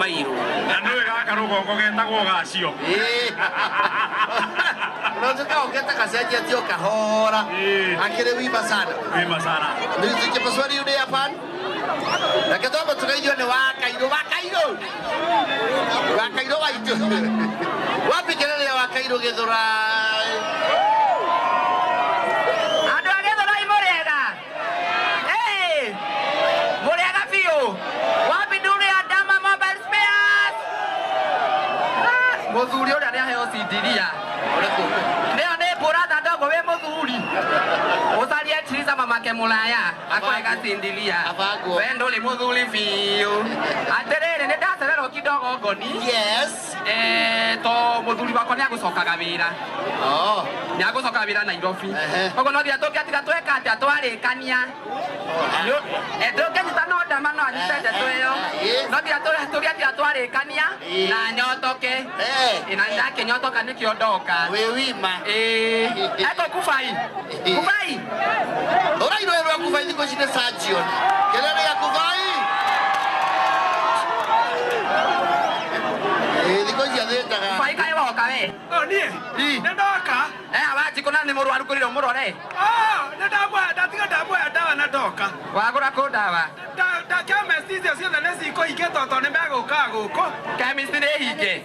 Wairo. Ndio gakarugo gogetagwo gacio. Unataka ongeta kaseji atio kahora. Akire wimba sana. Wimba sana. Ndio paswali yule hapa. Na kidogo tukaijua ni Wakairo. Wakairo waito. Wapi kelele ya Wakairo Githurai? Ando Githurai Murega. Eh! Murega fio. Wapi nduri ya Dama Mobile Spares? Muthuri uria ni aheo sindiria. Leo ni burada ndogo we muthuri. Usalie Triza mamake mulaya akwega sindiria. Wendo ni muthuri fio. Aterere ni ndacerero kidogo ngoni. Yes. To muthuri wakwa ni agucokaga wira. Ni agucokaga wira Nairobi. Koguo no thia tukiatiga tweka atia twarikania. Ndũngĩnyita no ndama no anyite ndeto ĩyo. No thia tukiatiga twarikania na nyotoke. Ina ndakinyotoka nikio ndoka. We wima. Eto Kufai. Kufai. Orairo ero Kufai thiko cine Sajion. Kelele ya Kufai. Thiko cia thĩndaga. Kufai kaĩ woka we? Niĩ? Nĩndoka. Awanji kuna nĩ mũrwaru kũrĩra mũrore. Ndatiga ndamwe ndawa na ndoka. Wagũra kũ ndawa? Chemist icio ciothe nĩ cikũhinge tondũ nĩ megũka gũkũ. Chemist nĩ hinge.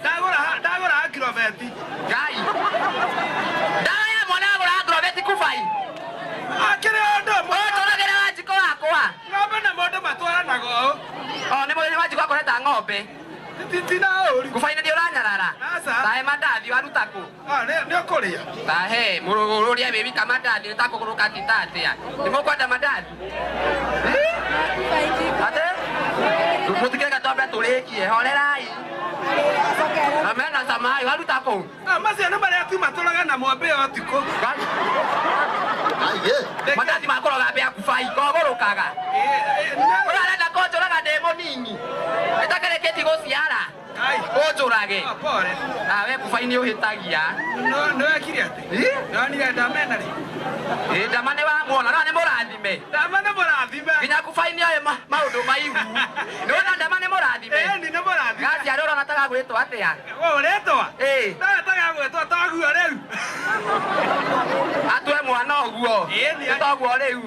Ndagũra Agrovet. Ngai. Ndawa ya mwana agũra Agrovet Kufai. Akĩrĩ ũndũ ũmwe. Ũtũragĩra Wanjikũ wakwa. Ng'ombe na mũndũ matwaranaga ũũ. Nĩ mũthenya Wanjikũ akoreta ng'ombe. Tina ũru. Kufai nĩ ũranyarara. Tahe mandathi waruta kũ? Nĩ ũkũrĩa. Tahe mũrũrũria baby kamandathi nĩ takũgũrũka titatia. Nĩ mũkwenda mandathi? Ate? Mũtikĩreka twambe tũrĩkie horerai. Amena samai waruta kũ? Macio nĩ marĩa tu matũraga na mwambe o tikũ. Mandathi makũroga mbĩa Kufai kogũrũkaga. Ũrarenda kũnjũraga ndĩ mũnini. Ĩtakereketi gũciara. Ũnjũrage. Nawe Kufai nĩ ũhĩtagia. Nĩwekire atĩ? Nĩwonire ndama ĩna rĩ? Ndama nĩ wamwona na nĩ mũrathime. Ndama nĩ mũrathime. Nginya Kufai nĩoĩ maũndũ maigu. Nĩwona ndama nĩ mũrathime. Ĩni nĩ mũrathime. Gaciarĩ ũrona tagagwĩtwo atĩa? Ũrĩtwa? Tagagwĩtwo toguo rĩu. Atue mwana ũguo. Nĩ toguo rĩu.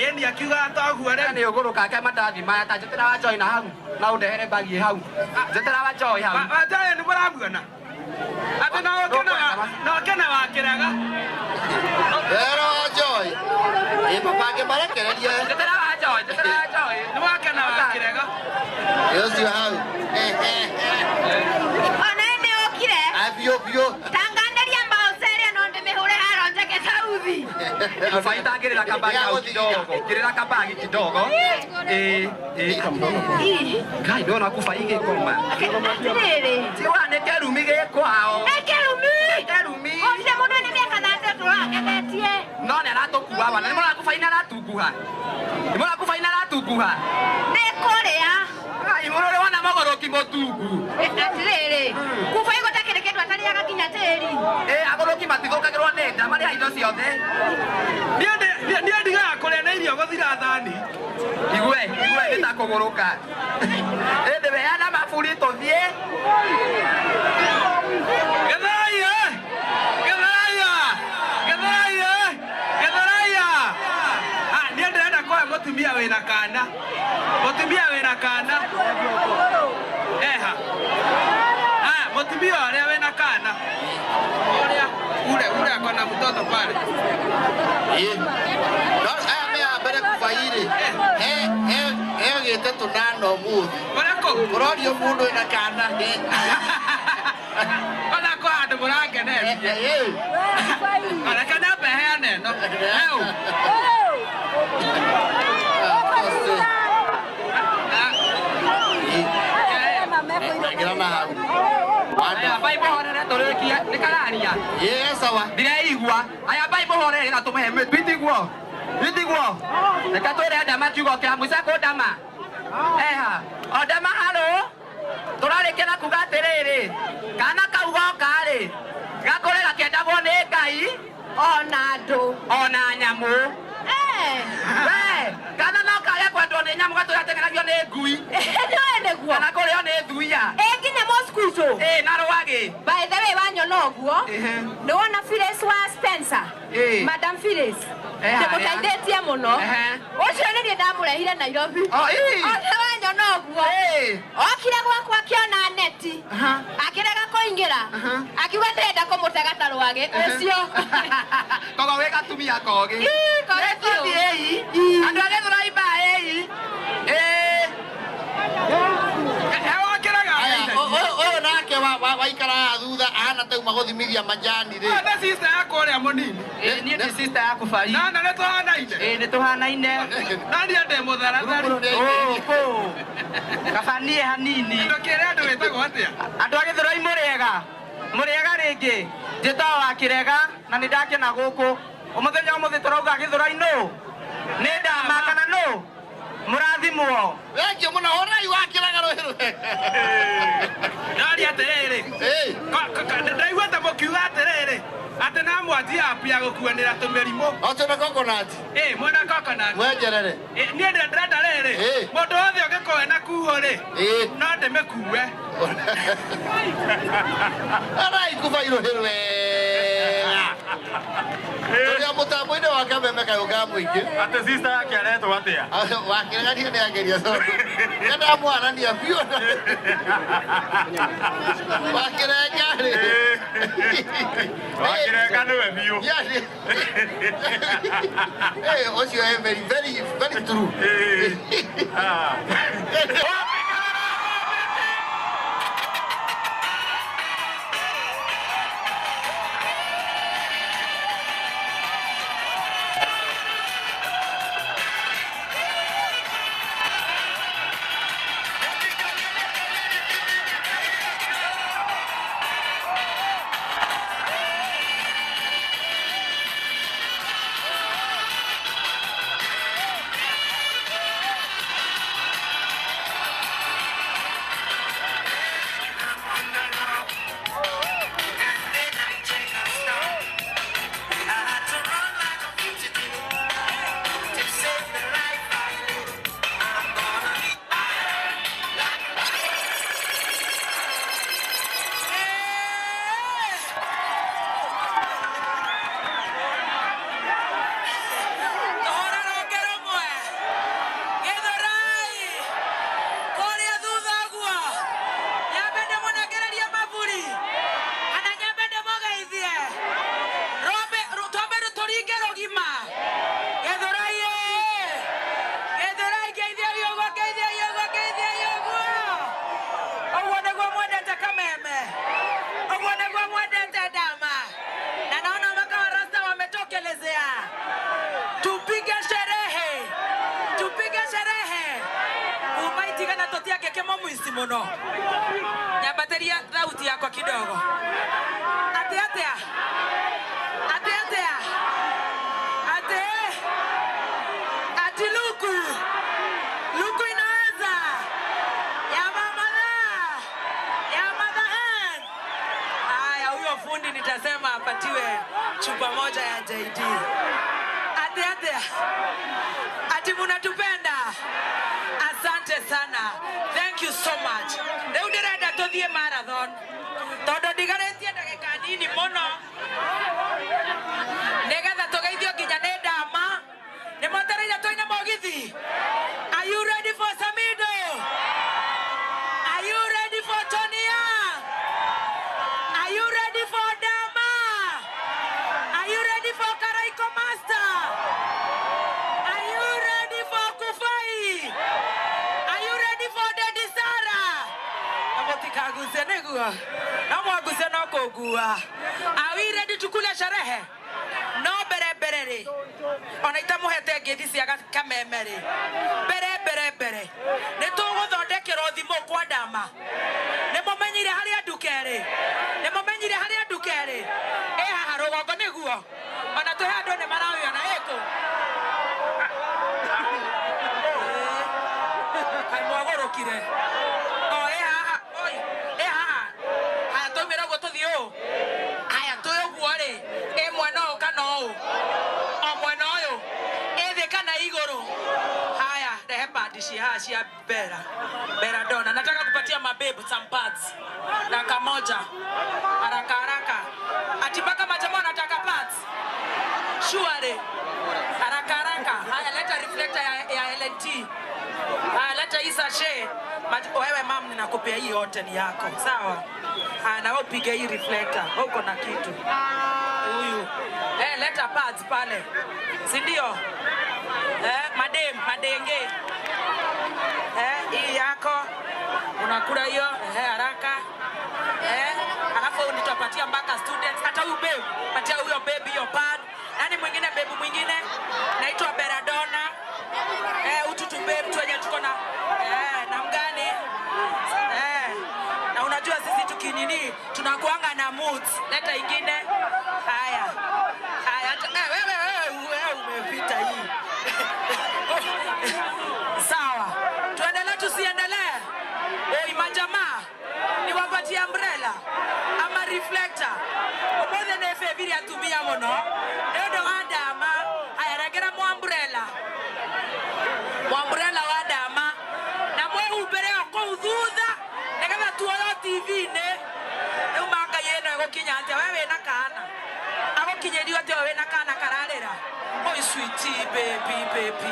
Ĩni akiuga toguo rĩu. Nĩ ũgũrũkake mandathi maya ta njĩtĩra wa Joy na hau. Na ũndehere mbagi hau. Njĩtĩra wa Joy hau. Joy nĩ mũramuona. Atĩ no kena wakĩraga. Pero Joy. Ĩmabange marekererie. Njĩtĩra wa Joy. Nĩ wakena wakĩraga. Ũcio hau. Ona nĩ ũkire. Biũ. Tanganĩria mbaũceria no ndĩmĩhũre haro njeke Sauthi. Kufai tangĩrĩra kabagi hau kidogo. Ngĩrĩra kabagi kidogo. Ngai ndona Kufai gĩkoma. Atĩrĩrĩ. Tiwa nĩ kĩrumi gĩkwao. Kĩrumi. Ũmire mũndũ nĩ mĩaka 3 agethetie. No nĩ aratũkua wana. Nĩ mũrona Kufai nĩ aratunguha. Nĩ kũrĩa. Ngai mũrore wana mũgũrũki mũtungu. Atĩrĩrĩ. Kufai gũtakĩrĩ kĩndũ atarĩaga nginya tĩri. Agũrũki matithũkagĩrwo nĩ nda marĩa indo ciothe. Niĩ ndigaga kũrĩa na irio gũthira thani. Igue nĩtakũgũrũka. Ĩndĩ weana maburi tũthiĩ. Niĩ ndĩrenda kuoya mũtumia wĩna kana. Eha. Mũtumia ũrĩa wĩna kana. Ule akona mtoto pale. Mbere Kufaire. Gĩte tũnana ũmũthĩ. Ũrorio mũndũ wĩna kana. Ona kwa andũ mũrangeneria. Ona kana mbeheane no. Aya Bible horere tũrĩkia nĩ kararia. Sawa. Ndireigua. Aya Bible horere na tũmehe twitiguo. Reka twĩre ndama kiugo kĩa Musa kũ ndama. Eha. O ndama halo. Tũrarĩkia na kuga atĩrĩrĩ. Kana kau goka-rĩ. Gakũre gakĩendagwo nĩ Ngai. Ona andũ. Ona nyamũ. We. Kana no karĩa kwendwo nĩ nyamũ gatũrateng'eragio nĩ ngui. Kana kũrĩo nĩ thuia. oguo no wana Phyllis wa Spencer Madam Phyllis ndemutaithetie muno ucio ni ndie ndamurehire Nairobi ona no oguo okire gwakwa akiona neti akirega kuingira akiuga ndenda kumutega tarwage ucio kogo wega tumia kogi andu agethura iba oyo nake waikara thutha ahana tauma guthimithia majani ri na sister yako uria munini ni ndi sister yaku bari na ne tuhanaine ni tuhanaine na ndi ande mutharathari kabanie hanini ndokere andu wetagwo atia andu agithura muriega ringi njitawa wa kirega na ni ndakena guku umuthenya umuthi turauga githura ino ni ndama kana no murathimwo wenge muno horai wakiraga ruhiru nari atiriri ndaigua ta mukiuga atiriri ati na mwanjia apia gukuanira tumirimo otona coconut mwena coconut mwenjerere ni ndenda riri mundu wothe ugikoe na kuho ri no ndimikue arai kuvairo hirwe Tulia mutambo-ini wa kameme kayuga muingi ate sister yake aretwo atia wakiregania ni ageria sodo nenda mwarania biu wakirenga ri wakirenga niwe biu ocio very true muno nyambateria thauti yakwa kidogo ati luku inaweza ya mama haya huyo fundi nitasema apatiwe chupa moja ya JD ati munatupenda asante sana. Thank you so much. Leo ndirenda tuthie marathon. Tondu ndigaretie ndagika nini muno. Nigetha tugeithio nginya ni ndama. Ni motereire twine mogithi. Are you ready for Samido? Are you ready for Tonia? Are you ready for Dama? Are you ready for Karaiko Master? Are you ready for Kufai? Kaguze negua na mwaguze no kugua. Are we ready tukule sherehe? No bere ona itamuhete ngedi cia kamemere bere ni tuguthondekera thimo kwa ndama ni mumenyire haria ndukere haha rugongo niguo ona twi handu ni marawia na eko kai mwagurukire cia bera dona nataka kupatia mabebu some pads dakika moja haraka Isa she. Wewe mam ninakupea hii yote ni yako. Sawa? Na wewe upige hii reflector. Uko na kitu. Huyu. Leta pads pale. Si ndio? Madenge. Hii yako. Unakula hiyo haraka. Alafu nitapatia mpaka students. Hata huyu babe, patia huyo baby hiyo pad. Nani mwingine babe mwingine? Naitwa Beradona. Ututu babe tuenye tuko na mgani? Na unajua sisi tukinini tunakuanga na moods. Leta ingine. Haya. Wewe umepita hii. Sawa. Tuendelee tusiendelee? Majamaa niwapatie umbrella ama reflector. Omothe ne feviri atumia muno. Endo adama ayaregera mu umbrella. Umbrella wa dama na mwe ubere okuthutha nekaba tuoyo TV ne umanga yeno gokinya ate wewe na kana agokinyerio ate wewe na kana kararera. Oh sweetie baby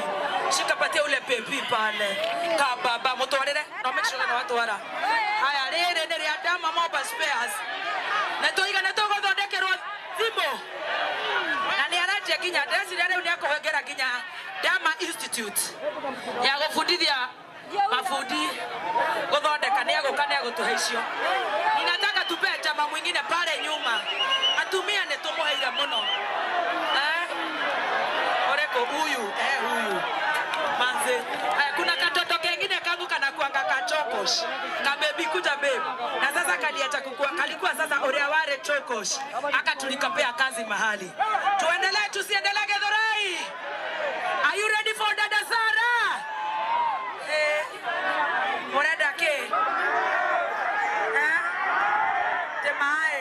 shikapatia ule baby pale ka baba mutwarire no make sure na watu wara haya rere nere adama mobile spares na toiga na togo thondekerwo thimo na ni araje kinya dress rere ni akohengera kinya Dama Institute ya gufundithia mafundi guthondeka ni agukane agutuheicio. Ninataka tupe chama mwingine pale nyuma atumia ne tumuheira muno oreko huyu manze. Kuna katoto kengine kangu kana kuanga kachokos kabebi kuja babe na sasa kaliacha kukua kalikuwa sasa orea ware chokos akatulikapea kazi mahali. Tuendelee tusiendelee Githurai? Are you ready for Dada Sarah? Moreda ke Temae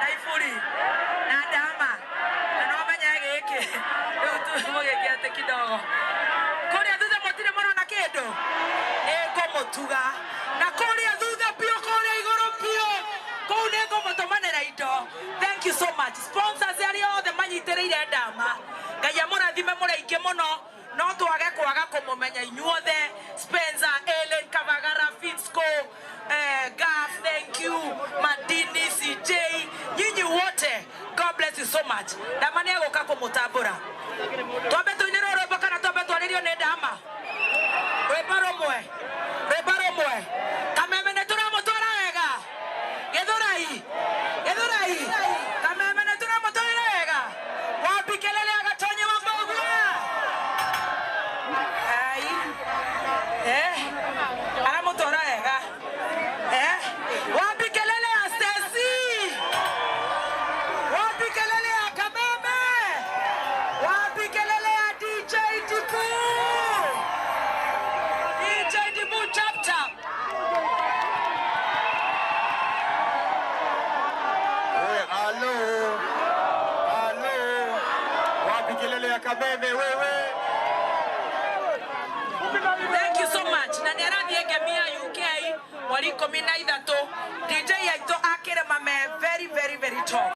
Naifuri na Dama na manyage yake utu mogeke ate kidogo koria thutha motire mona na kendo motuga na koria thutha pio koria igoro pio koune motomanera indo. Thank you so much sponsors ari othe manyitereire Dama Ngai amurathime muraingi muno no twage kwaga kumumenya inyuothe Spencer Ellen Kavagara Finsco Gaf thank you Madini CJ nyinyi wote God bless you so much. Dama ni agoka kumutambura twambe tuiniro robo kana twambe twaririo ni Dama rebaro mwe kameme ne turamutwara wega Githurai kameme ne turamutwara wega wapi kelele agatonye wambogwa aramutora wega wapi kelele ya Stacy wapi kelele ya Kameme wapi kelele ya DJ Tipu chap chap. Hello wapi kelele ya Kameme wewe. Thank you so much. Na nerathi egemia UK mwari 13 DJ yaito akere mame very top.